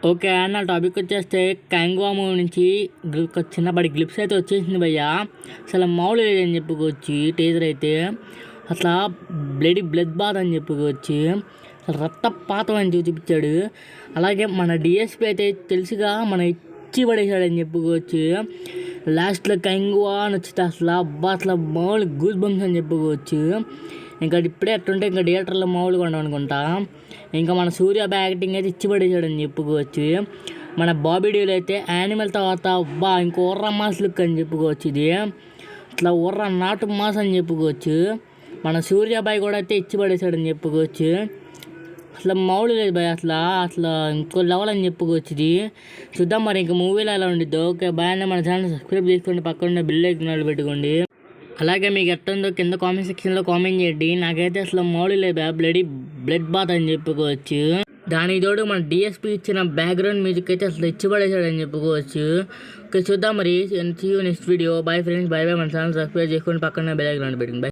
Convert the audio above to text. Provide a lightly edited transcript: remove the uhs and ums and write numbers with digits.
Okay నా topic వచ్చేస్తే Kanguva movie నుంచి ఒక చిన్నపాటి గ్లిప్స్ అయితే వచ్చేసింది భయ్య. అసలు మామూలు లేదని చెప్పుకోవచ్చు. టీజర్ అయితే అసలు బ్లడ్ బాత్ అని చెప్పుకోవచ్చు. అసలు రక్తపాతం అని చూపించాడు. అలాగే మన డిఎస్పీ అయితే తెలుసుగా మన ఇచ్చి పడేసాడని చెప్పుకోవచ్చు. లాస్ట్లో కంగువా అని వచ్చితే అసలు అబ్బా అసలు మామూలు గూస్ బంప్స్ అని చెప్పుకోవచ్చు. ఇంకా ఇప్పుడే అట్టుంటే ఇంకా థియేటర్లో మామూలుగా ఉండవు అనుకుంటా. ఇంకా మన సూర్య యాక్టింగ్ అయితే ఇచ్చి పడేసాడని చెప్పుకోవచ్చు. మన బాబీ డీల్ అయితే యానిమల్ తర్వాత అబ్బా ఇంకో ఉర్ర మాస్ లుక్ అని చెప్పుకోవచ్చు. ఇది అట్లా ఉర్ర నాటు మాస్ అని చెప్పుకోవచ్చు. మన సూర్యాబాయ్ కూడా అయితే ఇచ్చి పడేసాడని చెప్పుకోవచ్చు. అసలు మామూలు లేదు బాయ్, అసలు ఇంకో లెవెల్ అని చెప్పుకోవచ్చు. ఇది చూద్దాం మరి ఇంకా మూవీలో ఎలా ఉండిద్దో. ఓకే బాయ్, మన ఛానల్ సబ్స్క్రైబ్ చేసుకోండి, పక్కన బెల్ ఐకాన్ పెట్టుకోండి. అలాగే మీకు ఎట్టుందో కింద కామెంట్ సెక్షన్లో కామెంట్ చేయండి. నాకైతే అసలు మామూలు లేదు, బ్లడ్ బాత్ అని చెప్పుకోవచ్చు. దానికి తోడు మన డిఎస్పీ ఇచ్చిన బ్యాక్గ్రౌండ్ మ్యూజిక్ అయితే అసలు ఇచ్చి పడేసాడని చెప్పుకోవచ్చు. ఓకే చూద్దాం మరి. Next video. Bye friends, bye bye. మన ఛానల్ సబ్స్క్రైబ్ చేసుకొని పక్కన బెల్ ఐకాన్ పెట్టుకోండి.